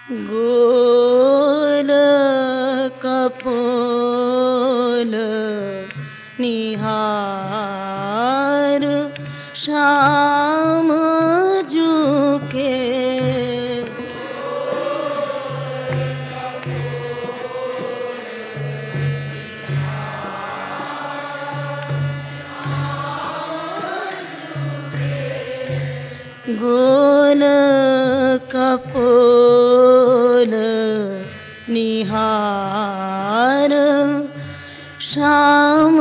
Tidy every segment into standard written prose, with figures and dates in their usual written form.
गोल कपोल निहार श्याम झुके। गोल कपोल निहार श्याम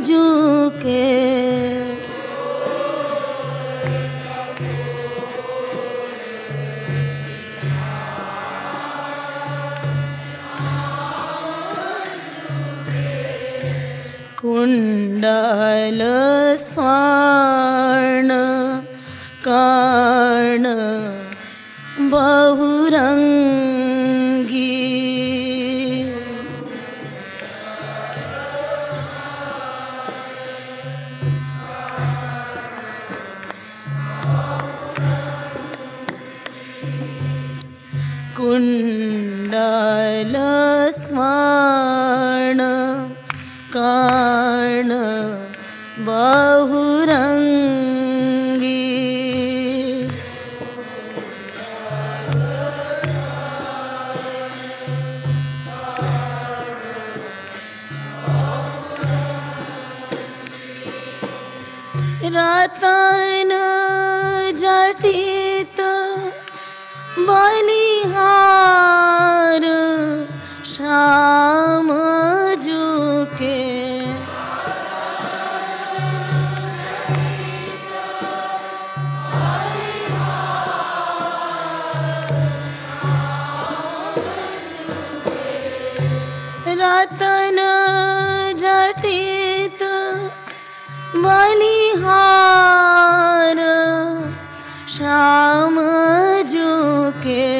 झुके। कुंडल स्वर्ण कर्ण बहुरंगी। कुंडल स्वर्ण कर्ण बहुरंगी। रतन जटित बलिहार श्याम झुके। रतन जटित बलिहार श्याम झुके।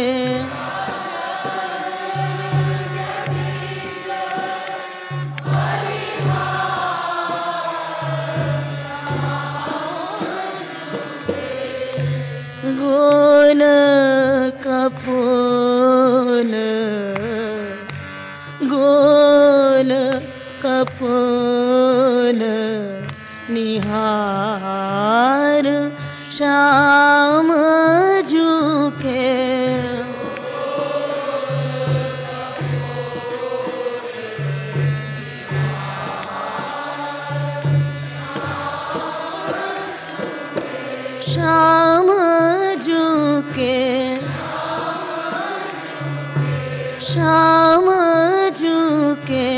गोल कपोल गोल कपोल निहार श्याम झुके। श्याम झुके। श्याम झुके।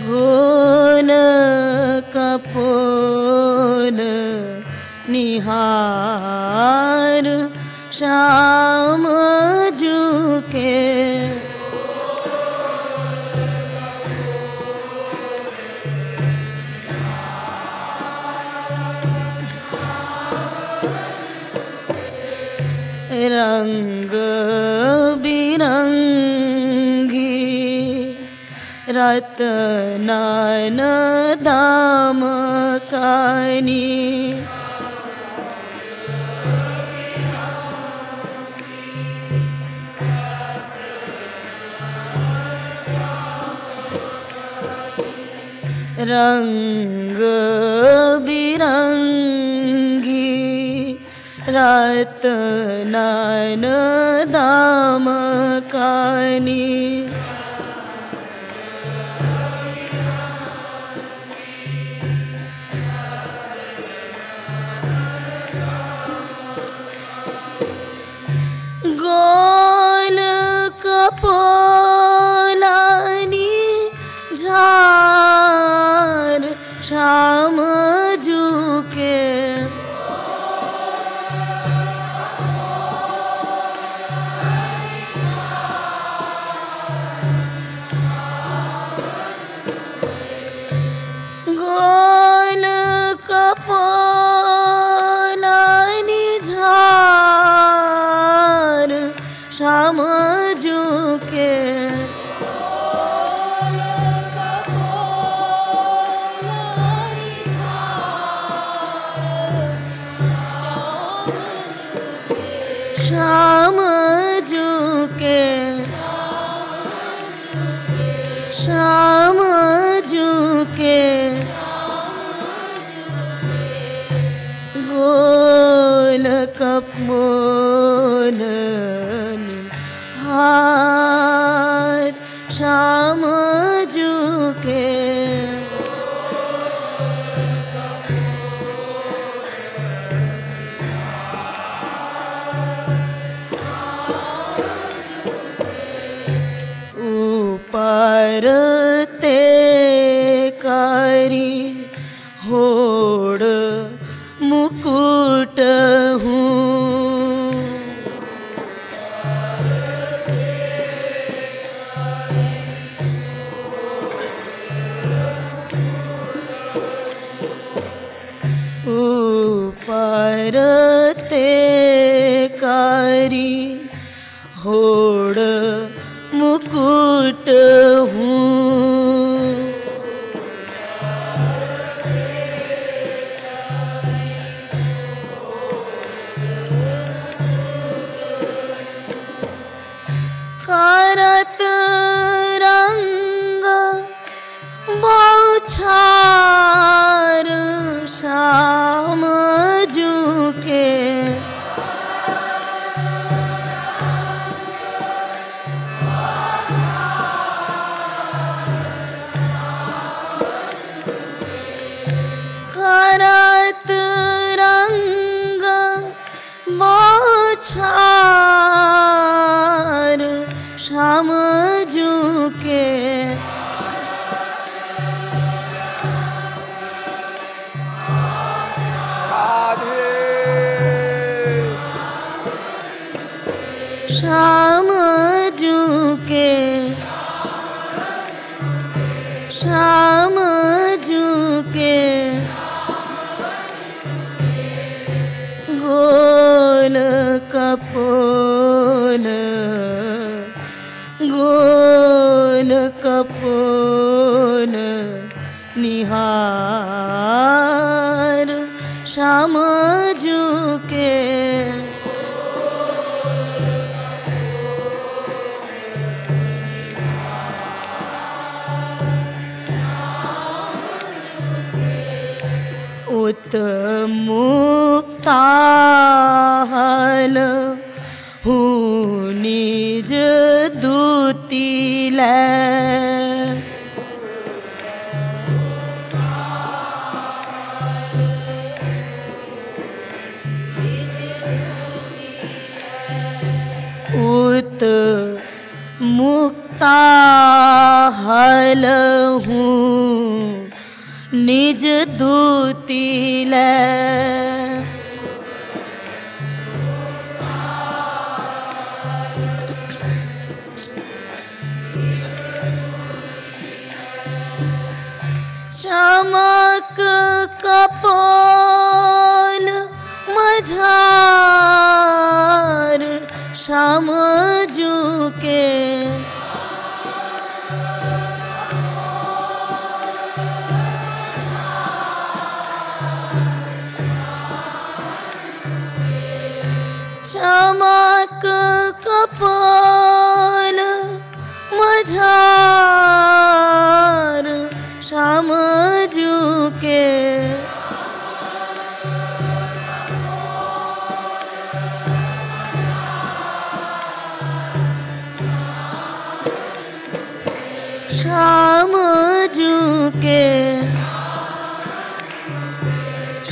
गोल कपोल निहार श्याम झुके। रंग बिरंगी रतनन दाम कानी। रंग बिरंगी रतनन दाम कानी। गोल कपोलानी झार श्याम झुके। श्याम झुके श्याम झुके गोल कपोल हार श्याम झुके ऊपर ते करी होड़ मुकुट हूँ ऊपर ते करी होड़ मुकुट हूँ करत रंग बौछार श्याम झुके करत रंग बौछार श्याम झुके श्याम झुके श्याम झुके गोल कपोल गोल कपोल निहार श्याम झुके उत मुक्ताहल हूँ निज दूती लै उत मुक्ताहल हूँ निज दूती लै चमक कपोल मझार श्याम झुके चमक कपोल मझार श्याम झुके श्याम झुके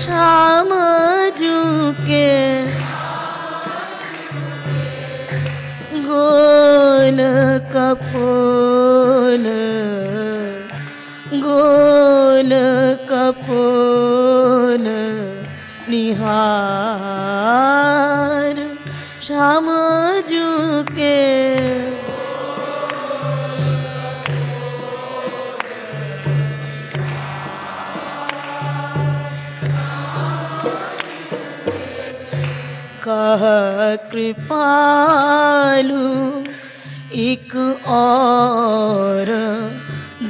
श्याम झुके गोल कपोल गोल कपोल निहार श्याम झुके कह कृपालु एक और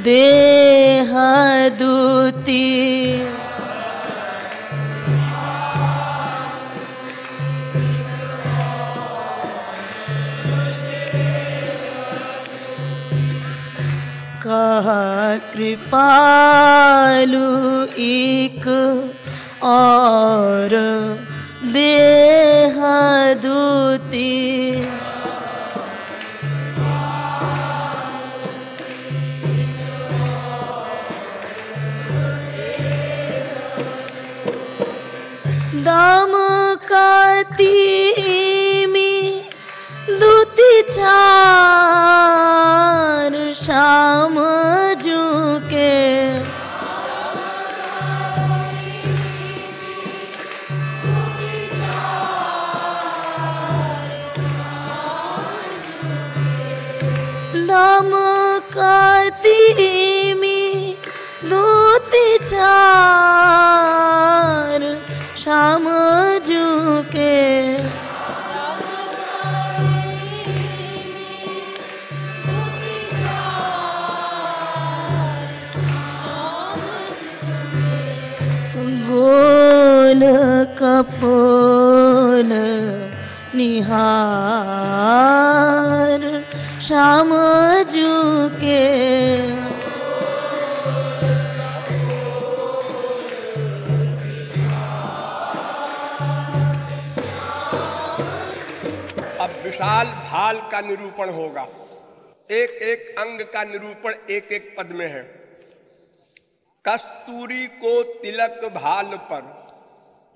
देह दूती कहा कृपालु एक और देहदूती। दाम काती में दूती चार शाम झुके। दाम काती में दूती चार शाम झुके। गोल कपोल निहार शाम झुके। अब विशाल भाल का निरूपण होगा। एक एक अंग का निरूपण एक एक पद में है। कस्तूरी को तिलक भाल पर,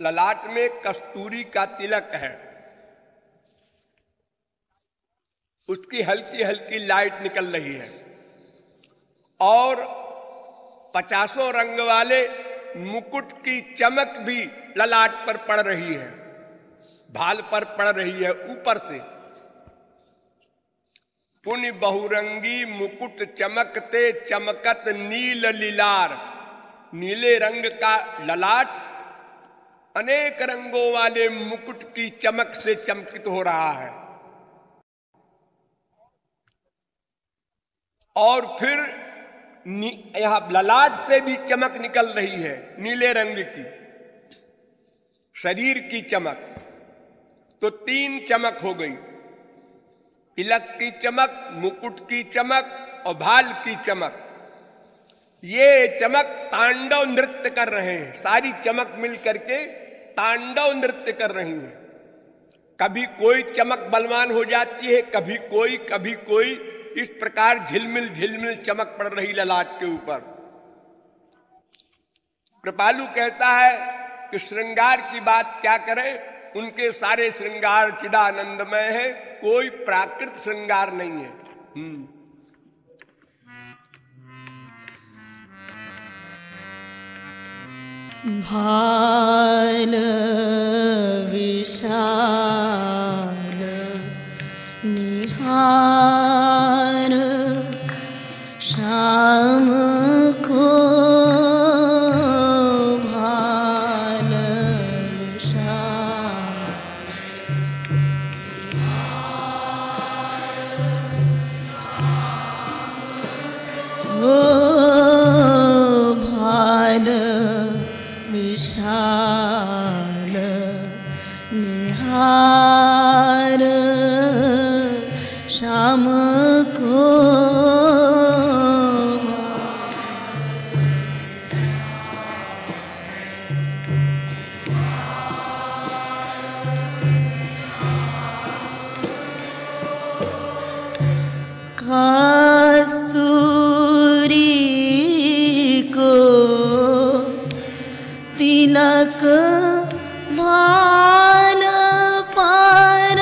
ललाट में कस्तूरी का तिलक है, उसकी हल्की हल्की लाइट निकल रही है और 50 रंग वाले मुकुट की चमक भी ललाट पर पड़ रही है, भाल पर पड़ रही है ऊपर से। पुनि बहुरंगी मुकुट चमकते चमकत नील लीलार, नीले रंग का ललाट अनेक रंगों वाले मुकुट की चमक से चमकित हो रहा है। और फिर यहां ललाट से भी चमक निकल रही है नीले रंग की, शरीर की चमक। तो 3 चमक हो गई, तिलक की चमक, मुकुट की चमक और भाल की चमक। ये चमक तांडव नृत्य कर रहे हैं, सारी चमक मिल करके तांडव नृत्य कर रही है। कभी कोई चमक बलवान हो जाती है, कभी कोई, इस प्रकार झिलमिल झिलमिल चमक पड़ रही ललाट के ऊपर। कृपालु कहता है कि श्रृंगार की बात क्या करें, उनके सारे श्रृंगार चिदानंदमय है, कोई प्राकृत श्रृंगार नहीं है। भाल विशाल निहार शाम को भाल विशाल हो भाल विशाल निहार शाम को कस्तूरी को तिलक भाल पर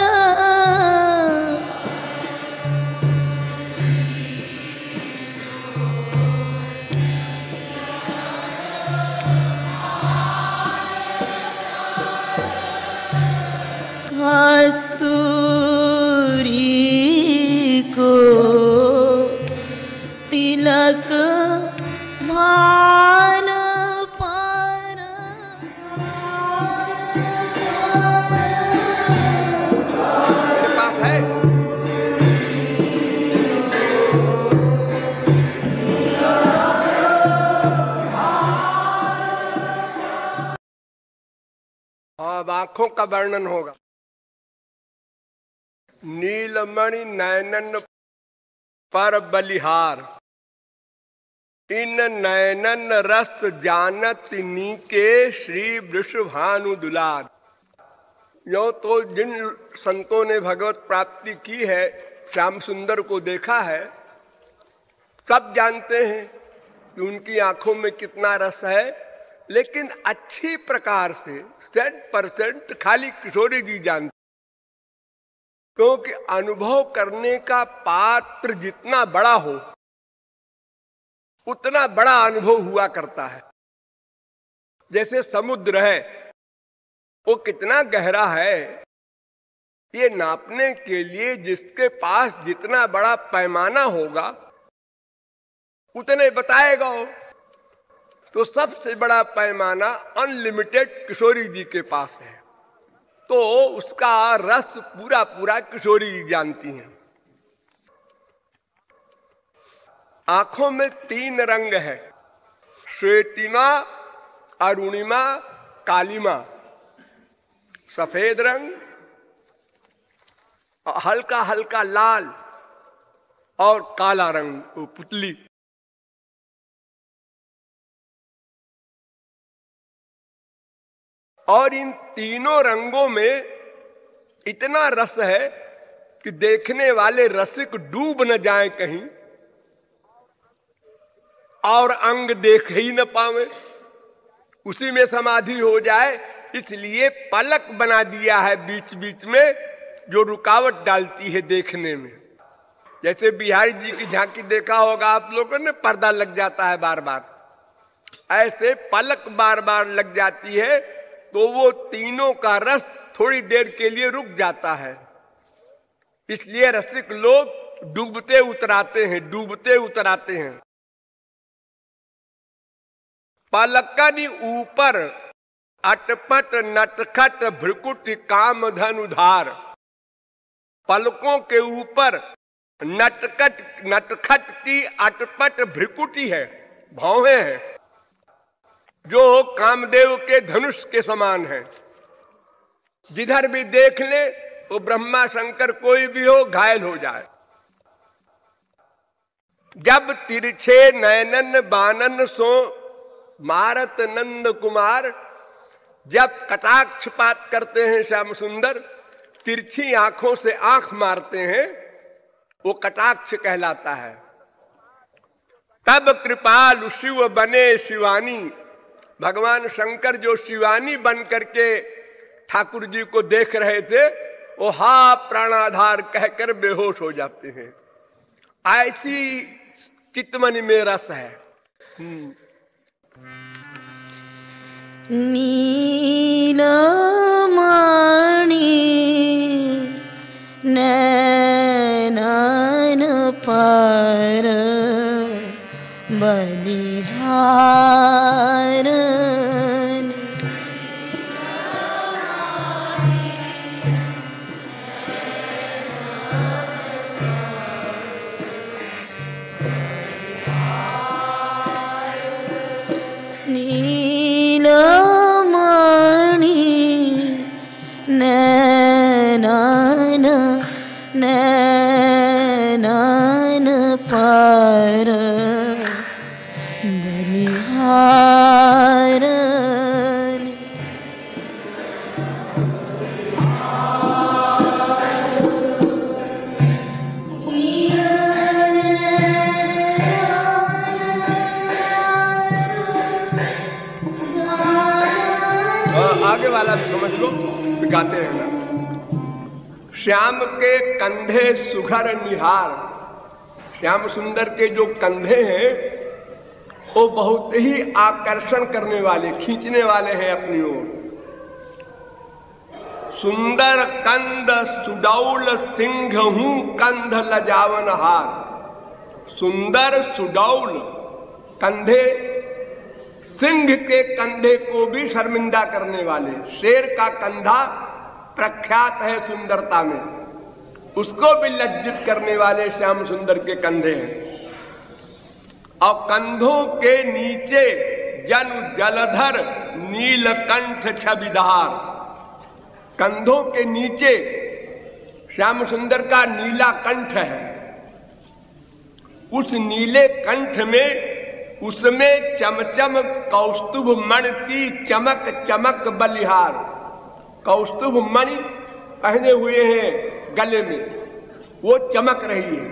कस्तूरी को तिलक भाल पर बात है। अब आंखों का वर्णन होगा। नीलमणि नयनन पर बलिहार, इन नयनन रस जानत नीके श्री वृषभानु दुलार। यो तो जिन संतों ने भगवत प्राप्ति की है, श्याम सुंदर को देखा है, सब जानते हैं कि उनकी आंखों में कितना रस है। लेकिन अच्छी प्रकार से 100% खाली किशोरी जी जानते, क्योंकि अनुभव करने का पात्र जितना बड़ा हो उतना बड़ा अनुभव हुआ करता है। जैसे समुद्र है, वो कितना गहरा है ये नापने के लिए जिसके पास जितना बड़ा पैमाना होगा उतने बताएगा वो। तो सबसे बड़ा पैमाना अनलिमिटेड किशोरी जी के पास है, तो उसका रस पूरा पूरा किशोरी जी जानती हैं। आंखों में 3 रंग है, श्वेतिमा, अरुणिमा, कालिमा। सफेद रंग, हल्का हल्का लाल और काला रंग, वो पुतली। और इन तीनों रंगों में इतना रस है कि देखने वाले रसिक डूब न जाए कहीं और अंग देख ही न पावे, उसी में समाधि हो जाए। इसलिए पलक बना दिया है बीच बीच में, जो रुकावट डालती है देखने में। जैसे बिहारी जी की झांकी देखा होगा आप लोगों ने, पर्दा लग जाता है बार बार, ऐसे पलक बार बार लग जाती है, तो वो तीनों का रस थोड़ी देर के लिए रुक जाता है। इसलिए रसिक लोग डूबते उतराते हैं, डूबते उतराते हैं। पलकनी ऊपर अटपट नटखट भ्रुकुट काम धनुधार। पलकों के ऊपर नटखट की अटपट भ्रुकुटी है, भौहें हैं, जो कामदेव के धनुष के समान है। जिधर भी देख ले वो ब्रह्मा शंकर कोई भी हो घायल हो जाए। जब तिरछे नयनन बानन सो मारत नंद कुमार। जब कटाक्षपात करते हैं श्याम सुंदर, तिरछी आंखों से आंख मारते हैं, वो कटाक्ष कहलाता है। तब कृपाल शिव बने शिवानी। भगवान शंकर जो शिवानी बन करके ठाकुर जी को देख रहे थे, वो हा प्राणाधार कहकर बेहोश हो जाते हैं। ऐसी चितमन में रस है। नीलमणि नैनन पर बलिहार। नैनन पर बलिहार। आगे वाला समझ लो, गाते हैं ना। श्याम के कंधे सुघर निहार। श्याम सुंदर के जो कंधे हैं वो बहुत ही आकर्षण करने वाले, खींचने वाले हैं अपनी ओर। सुंदर कंध सुडौल सिंह हूं कंध लजावन हार। सुंदर सुडौल कंधे, सिंह के कंधे को भी शर्मिंदा करने वाले। शेर का कंधा प्रख्यात है सुंदरता में, उसको भी लज्जित करने वाले श्याम सुंदर के कंधे हैं। और कंधों के नीचे जन जलधर नीलकंठ छविदार। कंधों के नीचे श्याम सुंदर का नीला कंठ है। उस नीले कंठ में उसमें चमचम कौस्तुभ मणि की चमक चमक बलिहार। कौस्तुभ मणि पहने हुए हैं गले में, वो चमक रही है।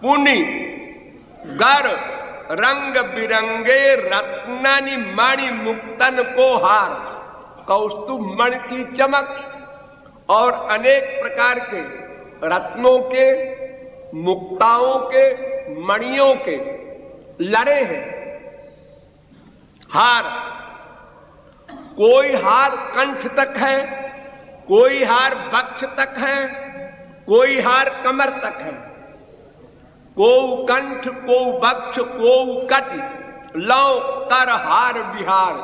पुनि गर रंग बिरंगे रत्नानि मणि मुक्तन को हार। कौस्तुभ मणि की चमक और अनेक प्रकार के रत्नों के, मुक्ताओं के, मणियों के लड़े हैं। हार, कोई हार कंठ तक है, कोई हार वक्ष तक है, कोई हार कमर तक है। को कंठ, को वक्ष, को कटि, लौ कर हार बिहार।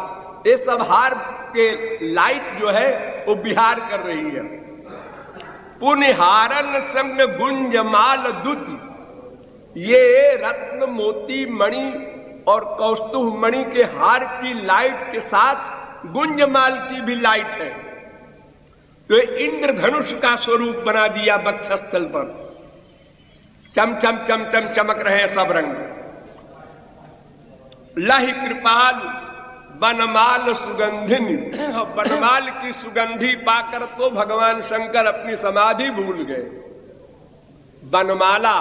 ये सब हार के लाइट जो है वो बिहार कर रही है। पुनिहारन संग गुंजमाल दुति। ये रत्न मोती मणि और कौस्तुभ मणि के हार की लाइट के साथ गुंजमाल की भी लाइट है। तो इंद्रधनुष का स्वरूप बना दिया वक्षस्थल पर। चम चम चम चम चमक रहे हैं सब रंग। लहि कृपाल बनमाल सुगंधिनी। बनमाल की सुगंधी पाकर तो भगवान शंकर अपनी समाधि भूल गए। बनमाला,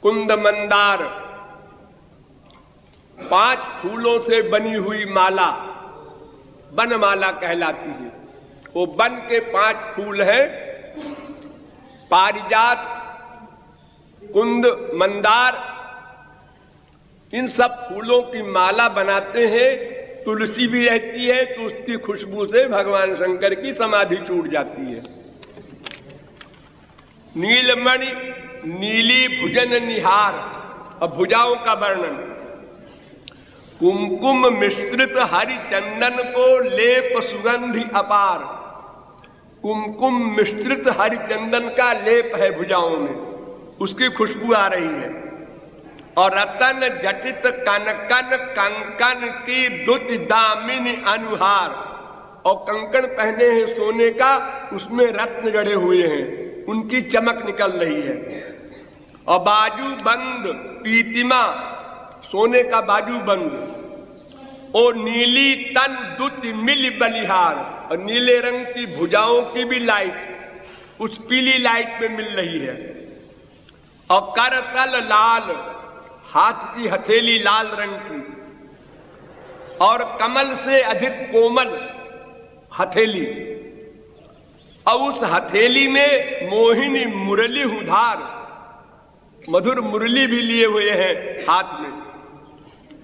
कुंद मंदार, 5 फूलों से बनी हुई माला बनमाला कहलाती है। वो बन के 5 फूल हैं, पारिजात, कुंद, मंदार। इन सब फूलों की माला बनाते हैं। तुलसी भी रहती है तो उसकी खुशबू से भगवान शंकर की समाधि छूट जाती है। नीलमणि नीली भुजन निहार। अब भुजाओं का वर्णन। कुमकुम मिश्रित हरि चंदन को लेप सुगंधि अपार। कुमकुम मिश्रित हरि चंदन का लेप है भुजाओं में, उसकी खुशबू आ रही है। और रतन जटित कनकन कंकन की दुति दामिनी अनुहार। और कंकण पहने हैं सोने का, उसमें रत्न जड़े हुए हैं, उनकी चमक निकल रही है। और बाजू बंद पीतिमा, सोने का बाजू बंद। और नीली तन दुति मिल बलिहार। और नीले रंग की भुजाओं की भी लाइट उस पीली लाइट में मिल रही है। और करतल लाल, हाथ की हथेली लाल रंग की। और कमल से अधिक कोमल हथेली। और उस हथेली में मोहिनी मुरली उधार, मधुर मुरली भी लिए हुए हैं हाथ में।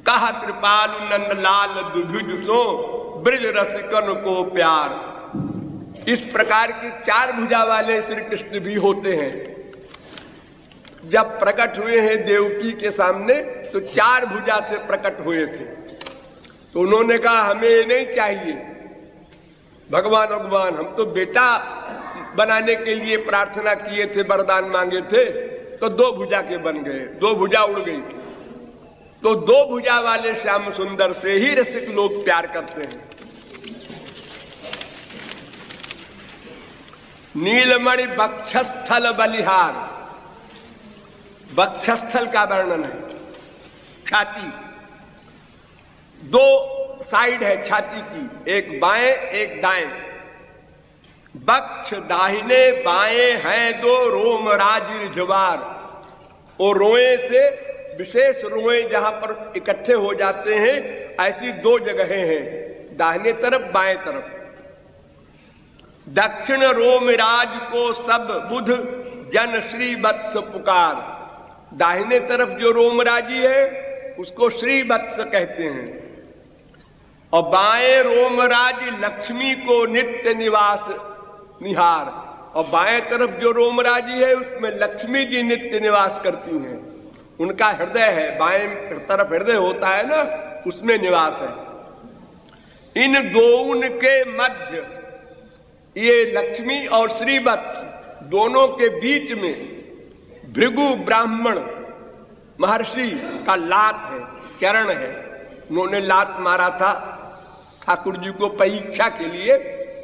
कहा कृपालु नंद लाल दुभुज सो ब्रज रसिकन को प्यार। इस प्रकार की 4 भुजा वाले श्री कृष्ण भी होते हैं। जब प्रकट हुए हैं देवकी के सामने तो 4 भुजा से प्रकट हुए थे। तो उन्होंने कहा हमें ये नहीं चाहिए भगवान, हम तो बेटा बनाने के लिए प्रार्थना किए थे, वरदान मांगे थे, तो 2 भुजा के बन गए, 2 भुजा उड़ गई। तो 2 भुजा वाले श्याम सुंदर से ही रसिक लोग प्यार करते हैं। नीलमणि वक्षस्थल बलिहार। वक्षस्थल का वर्णन है। छाती, 2 साइड है छाती की, एक बाएं एक दाएं। वक्ष दाहिने बाएं हैं 2 रोम राजिर जवार। और रोए से विशेष रोए जहां पर इकट्ठे हो जाते हैं, ऐसी 2 जगहें हैं, दाहिने तरफ बाएं तरफ। दक्षिण रोमराज को सब बुध जन श्री वत्स पुकार। दाहिने तरफ जो रोमराजी है उसको श्री वत्स कहते हैं। और बाएं रोमराज लक्ष्मी को नित्य निवास निहार। और बाएं तरफ जो रोमराजी है उसमें लक्ष्मी जी नित्य निवास करती हैं। उनका हृदय है, बाएं तरफ हृदय होता है ना, उसमें निवास है। इन दोनों के मध्य ये लक्ष्मी और श्रीवत्स दोनों के बीच में भृगु ब्राह्मण महर्षि का लात है, चरण है। उन्होंने लात मारा था ठाकुर जी को परीक्षा के लिए,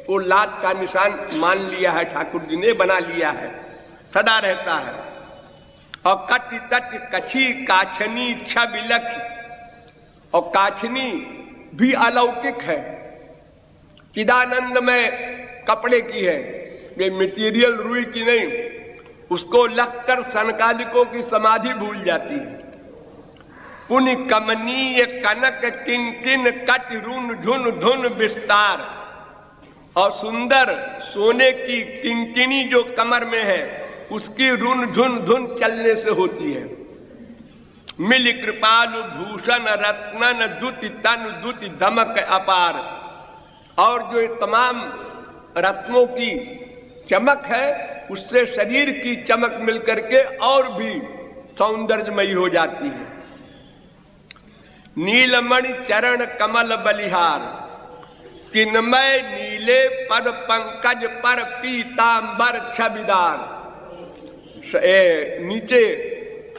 वो लात का निशान मान लिया है, ठाकुर जी ने बना लिया है, सदा रहता है। और कट तट कछी काछनी छबिलख, और काछनी भी अलौकिक है, चिदानंद में कपड़े की है, ये मटेरियल रुई की नहीं, उसको लगकर सनकालिकों की समाधि भूल जाती है। पुण्य कमनीय कनक किंकिन कट रुन झुन धुन विस्तार, और सुंदर सोने की किंकिनी जो कमर में है उसकी रुन झुन धुन चलने से होती है। मिल कृपालु भूषण रत्नन दुति तन दुति दमक अपार, और जो तमाम रत्नों की चमक है उससे शरीर की चमक मिलकर के और भी सौंदर्यमयी हो जाती है। नीलमणि चरण कमल बलिहार, चिन्मय नीले पद पंकज पर पीतांबर छबिदार, नीचे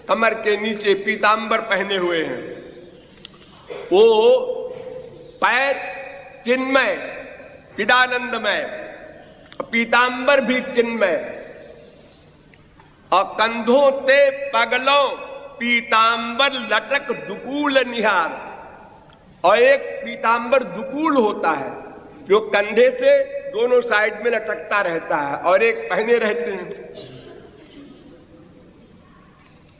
कमर के नीचे पीतांबर पहने हुए हैं। वो पैर चिन्मय चिदानंदमय, पीतांबर भी चिन्मय, और कंधों ते पगलों पीतांबर लटक दुकूल निहार, और एक पीतांबर दुकूल होता है जो कंधे से दोनों साइड में लटकता रहता है, और एक पहने रहते हैं।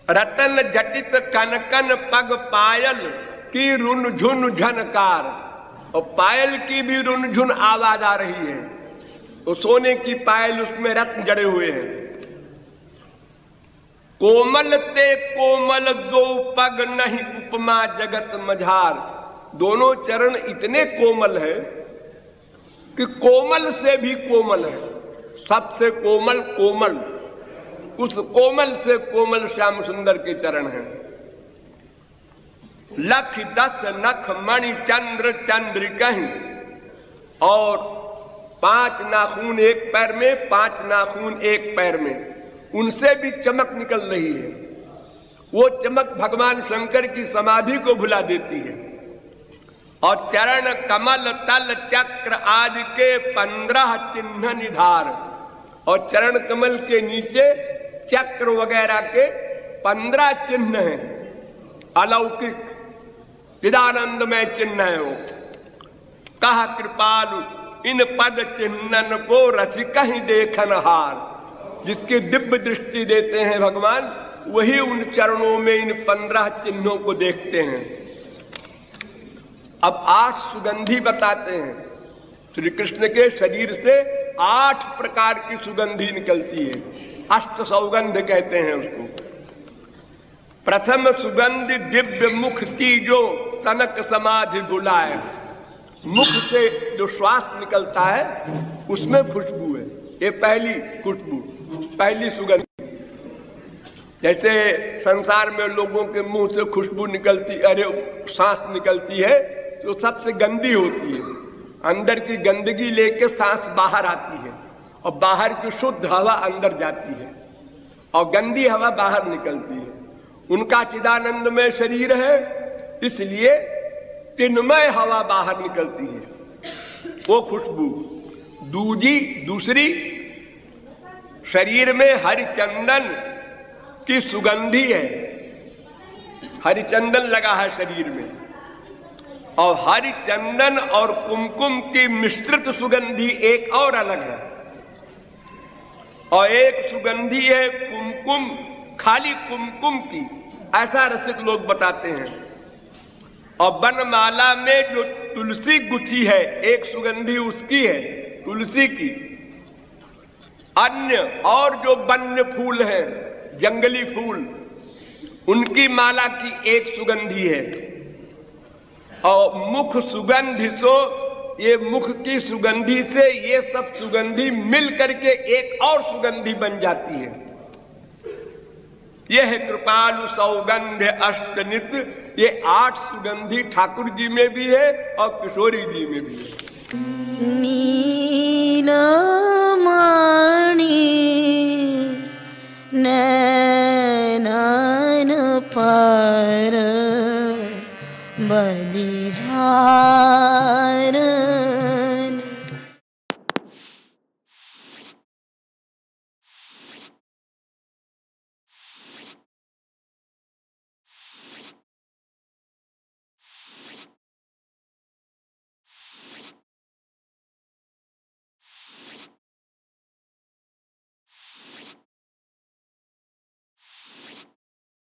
रतन जटित कनकन पग पायल की रुन झुन झनकार, और पायल की भी रुन झुन आवाज आ रही है, तो सोने की पायल उसमें रत्न जड़े हुए हैं। कोमल ते कोमल दो पग नहीं उपमा जगत मझार, दोनों चरण इतने कोमल है कि कोमल से भी कोमल है, सबसे कोमल कोमल, उस कोमल से कोमल श्याम सुंदर के चरण हैं। लख दस नख मणि चंद्र चंद्र कहीं, और 5 नाखून एक पैर में, 5 नाखून एक पैर में, उनसे भी चमक निकल रही है। वो चमक भगवान शंकर की समाधि को भुला देती है। और चरण कमल तल चक्र आदि के 15 चिन्ह निधार, और चरण कमल के नीचे चक्र वगैरह के 15 चिन्ह हैं, अलौकिक चिदानंद में चिन्ह है। वो कहा कृपालु इन पद चिन्हन को रसिक ही देखन हार, जिसकी दिव्य दृष्टि देते हैं भगवान, वही उन चरणों में इन 15 चिन्हों को देखते हैं। अब 8 सुगंधी बताते हैं। श्री कृष्ण के शरीर से 8 प्रकार की सुगंधी निकलती है, अष्ट सौगंध कहते हैं उसको। प्रथम सुगंध दिव्य मुख की जो सनक समाधि बुलाए, मुख से जो श्वास निकलता है उसमें खुशबू है, ये पहली खुशबू, पहली सुगंध। जैसे संसार में लोगों के मुंह से खुशबू निकलती, अरे सांस निकलती है तो सबसे गंदी होती है, अंदर की गंदगी लेके सांस बाहर आती है, और बाहर की शुद्ध हवा अंदर जाती है, और गंदी हवा बाहर निकलती है। उनका चिदानंद में शरीर है, इसलिए चिन्मय हवा बाहर निकलती है, वो खुशबू। दूसरी शरीर में हरिचंदन की सुगंधी है, हरिचंदन लगा है शरीर में, और हरिचंदन और कुमकुम की मिश्रित सुगंधी एक और अलग है। और एक सुगंधी है कुमकुम, खाली कुमकुम की, ऐसा रसिक लोग बताते हैं। और बनमाला में जो तुलसी गुथी है, एक सुगंधी उसकी है, तुलसी की। अन्य और जो वन्य फूल हैं, जंगली फूल, उनकी माला की एक सुगंधी है। और मुख सुगंधि सो, ये मुख की सुगंधी से ये सब सुगंधी मिल करके एक और सुगंधी बन जाती है। यह कृपालु सौगंध अष्टनित, ये 8 सुगंधी ठाकुर जी में भी है और किशोरी जी में भी है।